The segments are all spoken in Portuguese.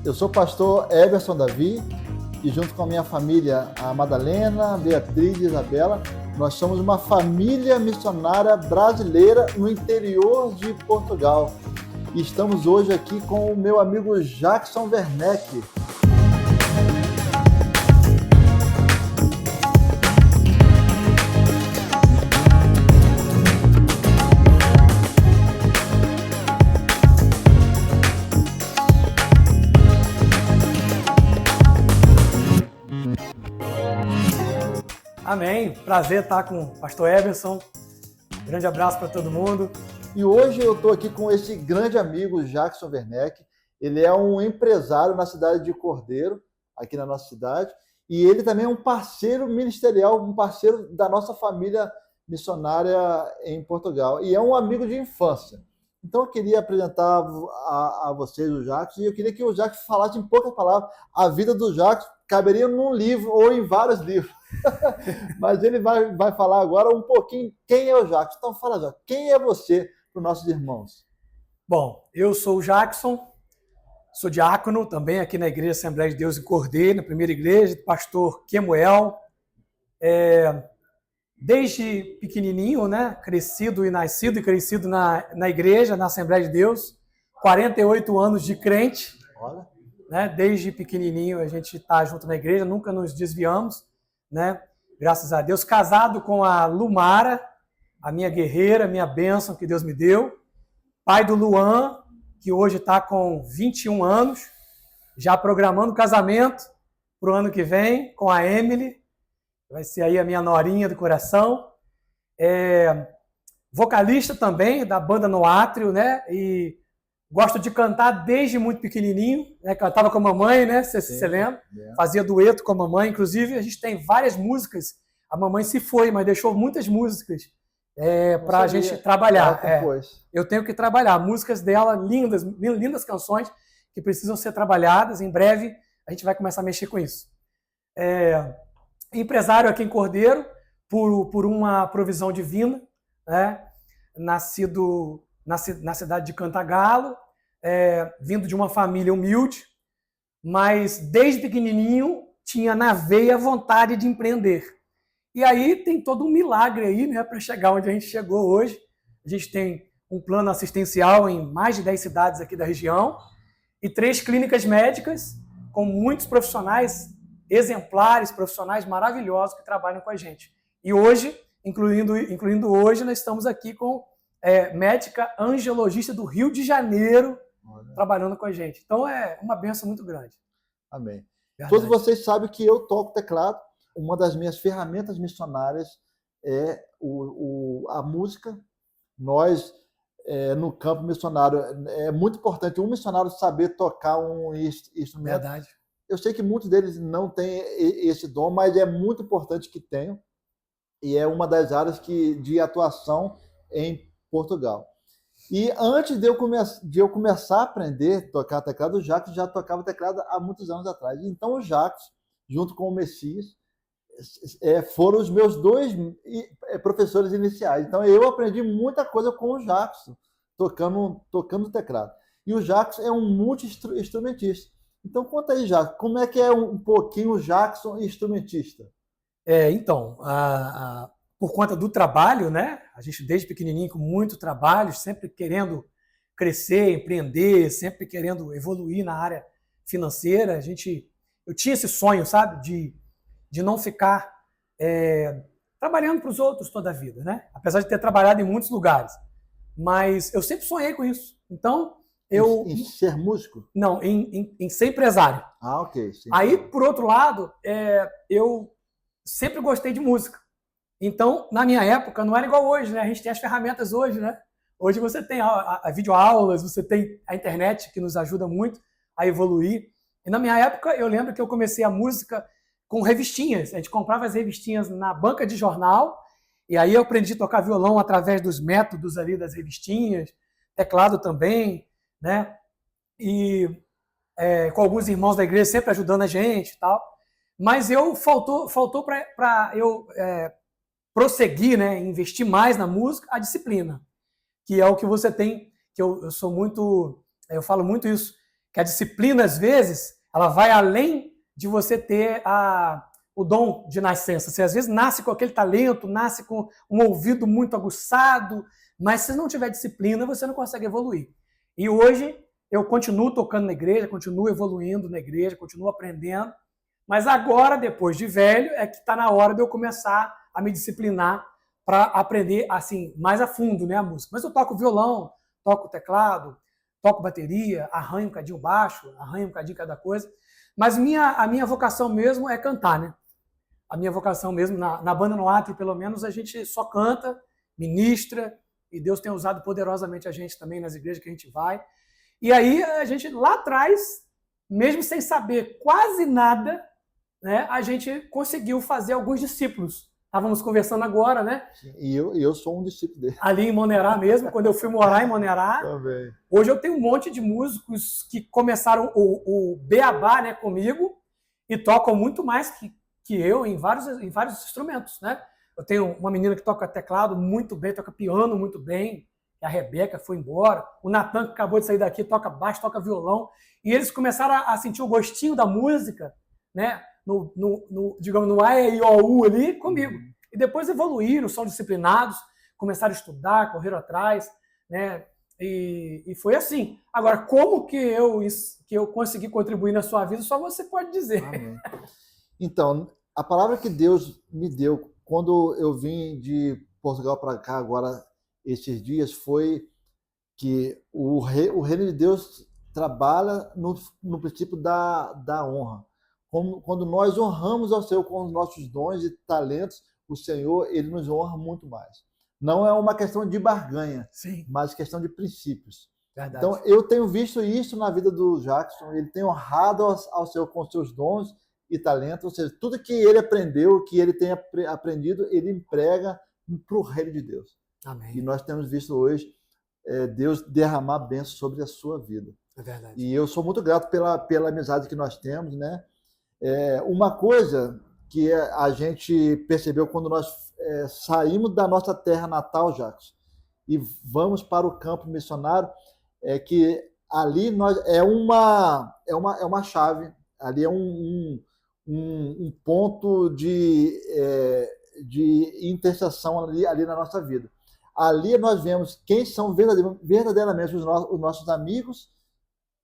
Eu sou o pastor Everson Davi e junto com a minha família, a Madalena, a Beatriz e a Isabela, nós somos uma família missionária brasileira no interior de Portugal. E estamos hoje aqui com o meu amigo Jackson Werneck. Amém. Prazer estar com o pastor Everson. Grande abraço para todo mundo. E hoje eu estou aqui com esse grande amigo, Jackson Werneck. Ele é um empresário na cidade de Cordeiro, aqui na nossa cidade, e ele também é um parceiro ministerial, um parceiro da nossa família missionária em Portugal, e é um amigo de infância. Então eu queria apresentar a vocês o Jackson, e eu queria que o Jackson falasse em poucas palavras. A vida do Jackson caberia num livro ou em vários livros. Mas ele vai falar agora um pouquinho quem é o Jackson. Então fala, Jackson, quem é você para os nossos irmãos? Bom, eu sou o Jackson, sou diácono também aqui na Igreja Assembleia de Deus em Cordeiro, na primeira igreja, do pastor Kemuel. Desde pequenininho, né, crescido e nascido e crescido na igreja, na Assembleia de Deus, 48 anos de crente. Olha. Né, desde pequenininho a gente está junto na igreja, nunca nos desviamos, né? Graças a Deus. Casado com a Lumara, a minha guerreira, minha bênção que Deus me deu. Pai do Luan, que hoje está com 21 anos, já programando o casamento para o ano que vem com a Emily. Vai ser aí a minha norinha do coração. Vocalista também da banda No Átrio, né? E gosto de cantar desde muito pequenininho, né? Cantava com a mamãe, né? Você lembra? Fazia dueto com a mamãe. Inclusive, a gente tem várias músicas. A mamãe se foi, mas deixou muitas músicas para a gente trabalhar. Eu tenho que trabalhar. Músicas dela, lindas, lindas canções que precisam ser trabalhadas. Em breve, a gente vai começar a mexer com isso. Empresário aqui em Cordeiro, por uma provisão divina, né? Nascido na cidade de Cantagalo, vindo de uma família humilde, mas desde pequenininho tinha na veia a vontade de empreender. E aí tem todo um milagre aí, né, para chegar onde a gente chegou hoje. A gente tem um plano assistencial em mais de 10 cidades aqui da região e 3 clínicas médicas com muitos profissionais exemplares, profissionais maravilhosos que trabalham com a gente. E hoje, incluindo hoje, nós estamos aqui com médica angiologista do Rio de Janeiro, trabalhando com a gente. Então é uma bênção muito grande. Amém. Verdade. Todos vocês sabem que eu toco teclado. Uma das minhas ferramentas missionárias é a música. Nós, no campo missionário, é muito importante um missionário saber tocar um instrumento. Verdade. Eu sei que muitos deles não têm esse dom, mas é muito importante que tenham. E é uma das áreas de atuação em Portugal. E antes de eu começar a aprender a tocar teclado, o Jackson já tocava teclado há muitos anos atrás. Então o Jackson, junto com o Messias, foram os meus 2 professores iniciais. Então eu aprendi muita coisa com o Jackson, tocando teclado. E o Jackson é um multi-instrumentista. Então conta aí, Jackson, como é que é um pouquinho o Jackson instrumentista? Então, por conta do trabalho, né? A gente desde pequenininho com muito trabalho, sempre querendo crescer, empreender, sempre querendo evoluir na área financeira. Eu tinha esse sonho, sabe, de não ficar trabalhando para os outros toda a vida, né? Apesar de ter trabalhado em muitos lugares, mas eu sempre sonhei com isso. Então em ser músico? Não, em ser empresário. Ah, ok. Sim. Aí, por outro lado, eu sempre gostei de música. Então, na minha época, não era igual hoje, né? A gente tem as ferramentas hoje, né? Hoje você tem a videoaulas, você tem a internet que nos ajuda muito a evoluir. E na minha época, eu lembro que eu comecei a música com revistinhas. A gente comprava as revistinhas na banca de jornal e aí eu aprendi a tocar violão através dos métodos ali das revistinhas, teclado também, né? E com alguns irmãos da igreja sempre ajudando a gente e tal. Mas faltou para eu prosseguir, né, investir mais na música, a disciplina, que é o que você tem, que eu falo muito isso, que a disciplina, às vezes, ela vai além de você ter o dom de nascença. Você, às vezes, nasce com aquele talento, nasce com um ouvido muito aguçado, mas se não tiver disciplina, você não consegue evoluir. E hoje, eu continuo tocando na igreja, continuo evoluindo na igreja, continuo aprendendo, mas agora, depois de velho, é que está na hora de eu começar a me disciplinar para aprender assim mais a fundo, né, a música. Mas eu toco violão, toco teclado, toco bateria, arranho um cadinho baixo, arranho um cadinho cada coisa. Mas a minha vocação mesmo é cantar, né? A minha vocação mesmo, na banda no átrio, pelo menos, a gente só canta, ministra, e Deus tem usado poderosamente a gente também nas igrejas que a gente vai. E aí, a gente, lá atrás, mesmo sem saber quase nada, né, a gente conseguiu fazer alguns discípulos. Estávamos conversando agora, né? E eu sou um discípulo dele. Ali em Monerá mesmo, quando eu fui morar em Monerá. Também. Hoje eu tenho um monte de músicos que começaram o beabá, né, comigo e tocam muito mais que eu em vários instrumentos, né? Eu tenho uma menina que toca teclado muito bem, toca piano muito bem, a Rebeca foi embora. O Natan, que acabou de sair daqui, toca baixo, toca violão. E eles começaram a sentir o gostinho da música, né? Digamos, no A, E, I, O, U ali comigo. E depois evoluíram, são disciplinados, começaram a estudar, correram atrás, né? E foi assim. Agora, como que eu consegui contribuir na sua vida, só você pode dizer. Amém. Então, a palavra que Deus me deu quando eu vim de Portugal para cá agora, esses dias, foi que o reino de Deus trabalha no princípio da honra. Quando nós honramos ao Senhor com os nossos dons e talentos, o Senhor, ele nos honra muito mais. Não é uma questão de barganha, Sim, mas questão de princípios. verdade. Então, eu tenho visto isso na vida do Jackson, ele tem honrado ao Senhor com os seus dons e talentos, ou seja, tudo que ele aprendeu, que ele tem aprendido, ele emprega para o reino de Deus. Amém. E nós temos visto hoje Deus derramar bênçãos sobre a sua vida. É verdade. E eu sou muito grato pela amizade que nós temos, né? Uma coisa que a gente percebeu quando nós saímos da nossa terra natal, Jacques, e vamos para o campo missionário, é que ali é uma chave, ali é um ponto de interseção ali na nossa vida. Ali nós vemos quem são verdadeiramente os nossos amigos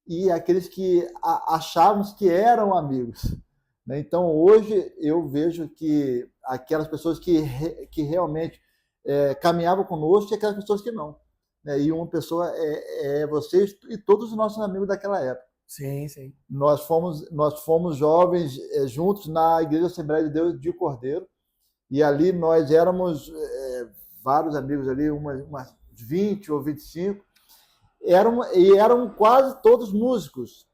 e aqueles que achávamos que eram amigos. Então, hoje, eu vejo que aquelas pessoas que realmente caminhavam conosco e aquelas pessoas que não. E uma pessoa é vocês e todos os nossos amigos daquela época. Sim, sim. Nós fomos jovens juntos na Igreja Assembleia de Deus de Cordeiro, e ali nós éramos vários amigos ali, umas 20 ou 25, eram quase todos músicos.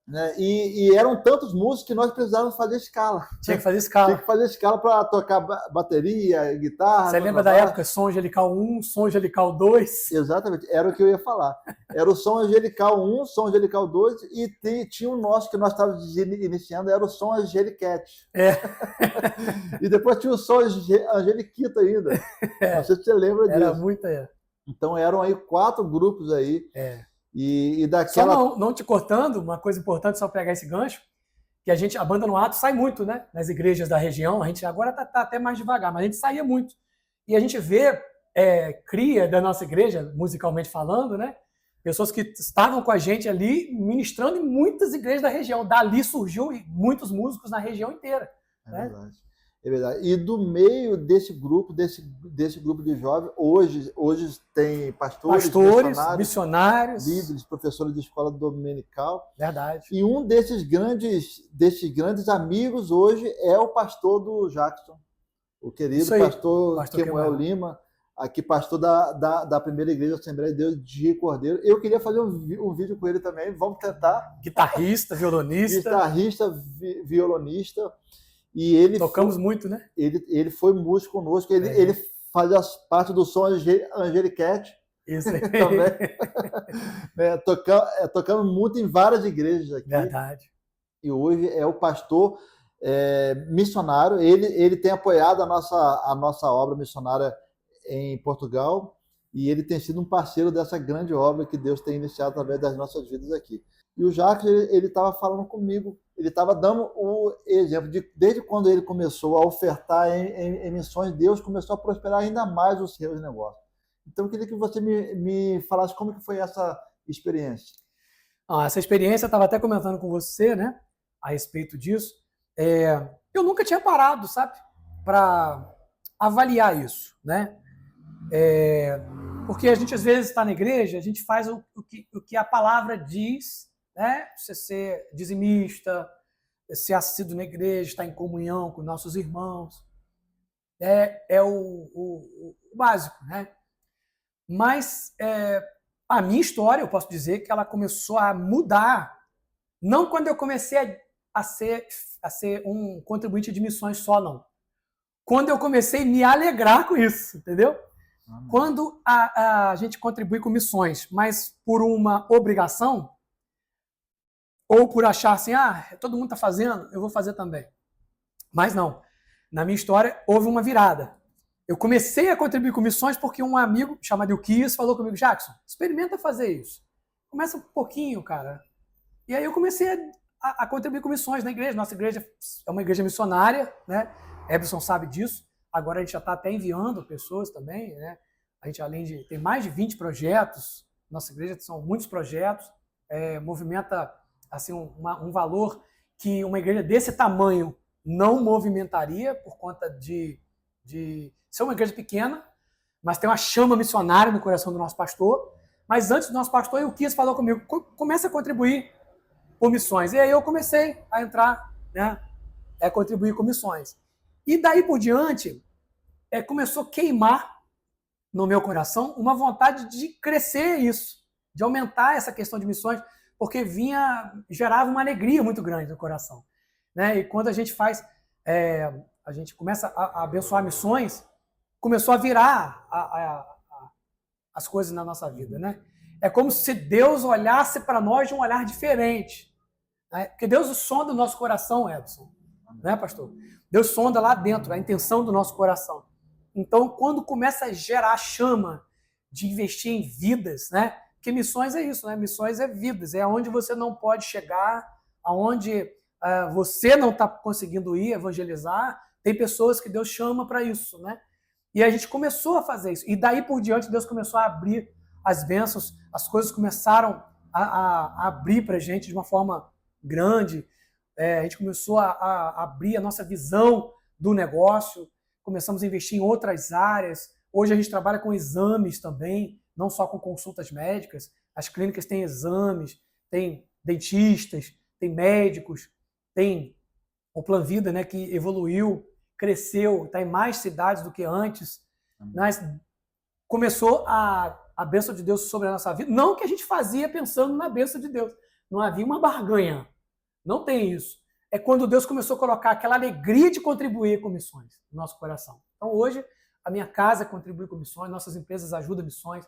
Né? E eram tantos músicos que nós precisávamos fazer escala. Tinha que fazer escala. Tinha que fazer escala para tocar bateria, guitarra. Você lembra da época Som Angelical 1, Som Angelical 2? Exatamente, era o que eu ia falar. Era o Som Angelical 1, Som Angelical 2 e tinha um nosso que nós estávamos iniciando, era o Som Angelicat. E depois tinha o Som Angeliquita ainda. Não sei se você lembra disso. Era muita. Então eram aí 4 grupos aí. E daquela... Só não te cortando, uma coisa importante, só pegar esse gancho, que a banda no ato sai muito, né? Nas igrejas da região, a gente agora tá até mais devagar, mas a gente saía muito. E a gente vê cria da nossa igreja, musicalmente falando, né? Pessoas que estavam com a gente ali, ministrando em muitas igrejas da região. Dali surgiu muitos músicos na região inteira. Né? Verdade. É verdade. E do meio desse grupo de jovens, hoje tem pastores missionários, líderes, professores de escola dominical. Verdade. E um desses grandes amigos hoje é o pastor do Jackson, o querido pastor Kemuel Lima, aqui pastor da primeira igreja Assembleia de Deus de Cordeiro. Eu queria fazer um vídeo com ele também, vamos tentar. Guitarrista, violonista. E ele tocamos muito, né? Ele foi músico conosco, ele fazia parte do Som Angelicat. Isso aí. Também. Tocamos muito em várias igrejas aqui. Verdade. E hoje é o pastor missionário. Ele tem apoiado a nossa obra missionária em Portugal, e ele tem sido um parceiro dessa grande obra que Deus tem iniciado através das nossas vidas aqui. E o Jacques, ele estava falando comigo, ele estava dando o exemplo de desde quando ele começou a ofertar em missões, Deus começou a prosperar ainda mais os seus negócios. Então, eu queria que você me falasse como que foi essa experiência. Essa experiência, eu estava até comentando com você, né, a respeito disso. Eu nunca tinha parado, sabe, para avaliar isso, né? Porque a gente, às vezes, está na igreja, a gente faz o que a palavra diz, né? Você ser dizimista, ser assíduo na igreja, estar em comunhão com nossos irmãos. É o básico, né? Mas a minha história, eu posso dizer que ela começou a mudar, não quando eu comecei a ser um contribuinte de missões só, não. Quando eu comecei a me alegrar com isso, entendeu? Quando a gente contribui com missões, mas por uma obrigação, ou por achar assim, todo mundo está fazendo, eu vou fazer também. Mas não. Na minha história, houve uma virada. Eu comecei a contribuir com missões porque um amigo chamado Ilquias falou comigo, Jackson, experimenta fazer isso. Começa um pouquinho, cara. E aí eu comecei a contribuir com missões na igreja. Nossa igreja é uma igreja missionária, né? Eberson sabe disso. Agora a gente já está até enviando pessoas também, né? A gente, além de ter mais de 20 projetos, nossa igreja são muitos projetos, movimenta assim, um valor que uma igreja desse tamanho não movimentaria por conta de ser uma igreja pequena, mas tem uma chama missionária no coração do nosso pastor. Mas antes do nosso pastor, o Kias falou comigo, começa a contribuir por missões. E aí eu comecei a entrar, né, a contribuir com missões. E daí por diante, começou a queimar no meu coração uma vontade de crescer isso, de aumentar essa questão de missões, porque gerava uma alegria muito grande no coração, né? E quando a gente faz, a gente começa a abençoar missões, começou a virar as coisas na nossa vida, né? É como se Deus olhasse para nós de um olhar diferente, né? Porque Deus sonda o nosso coração, Edson, né, pastor? Deus sonda lá dentro a intenção do nosso coração. Então, quando começa a gerar a chama de investir em vidas, né? Porque missões é isso, né? Missões é vidas, é onde você não pode chegar, aonde você não está conseguindo ir evangelizar. Tem pessoas que Deus chama para isso, né? E a gente começou a fazer isso. E daí por diante, Deus começou a abrir as bênçãos, as coisas começaram a abrir para a gente de uma forma grande. A gente começou a abrir a nossa visão do negócio, começamos a investir em outras áreas. Hoje a gente trabalha com exames também, não só com consultas médicas. As clínicas têm exames, tem dentistas, tem médicos, tem o Plan Vida, né, que evoluiu, cresceu, está em mais cidades do que antes. Mas começou a bênção de Deus sobre a nossa vida. Não que a gente fazia pensando na bênção de Deus. Não havia uma barganha. Não tem isso. É quando Deus começou a colocar aquela alegria de contribuir com missões no nosso coração. Então hoje a minha casa contribui com missões, nossas empresas ajudam missões.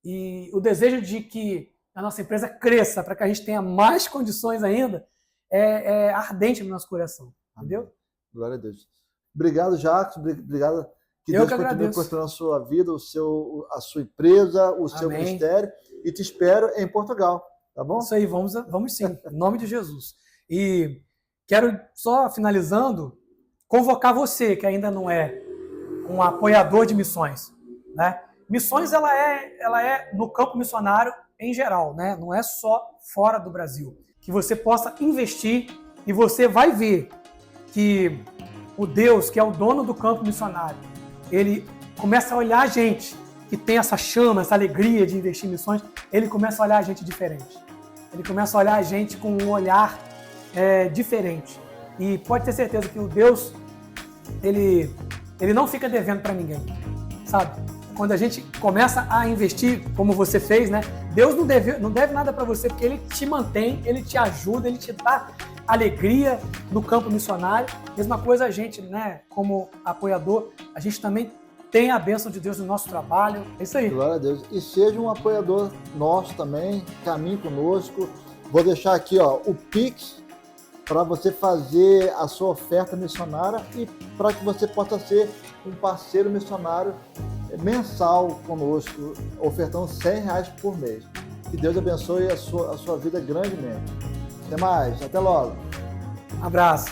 E o desejo de que a nossa empresa cresça para que a gente tenha mais condições ainda é ardente no nosso coração. Entendeu? Glória a Deus. Obrigado, Jacques. Obrigado. Que Deus continue prosperando a sua vida, a sua empresa, o seu ministério. E te espero em Portugal. Tá bom? Isso aí, vamos sim. Em nome de Jesus. E quero, só finalizando, convocar você, que ainda não é um apoiador de missões, né? Missões, ela é no campo missionário em geral, né? Não é só fora do Brasil. Que você possa investir e você vai ver que o Deus, que é o dono do campo missionário, ele começa a olhar a gente que tem essa chama, essa alegria de investir em missões, ele começa a olhar a gente diferente. Ele começa a olhar a gente com um olhar diferente. E pode ter certeza que o Deus, ele não fica devendo para ninguém, sabe? Quando a gente começa a investir, como você fez, né? Deus não deve nada para você, porque ele te mantém, ele te ajuda, ele te dá alegria no campo missionário. Mesma coisa a gente, né? Como apoiador, a gente também tem a bênção de Deus no nosso trabalho. É isso aí. Glória a Deus. E seja um apoiador nosso também, caminhe conosco. Vou deixar aqui, o Pix para você fazer a sua oferta missionária e para que você possa ser um parceiro missionário mensal conosco, ofertando R$100 por mês. Que Deus abençoe a sua vida grandemente. Até mais, até logo. Abraço.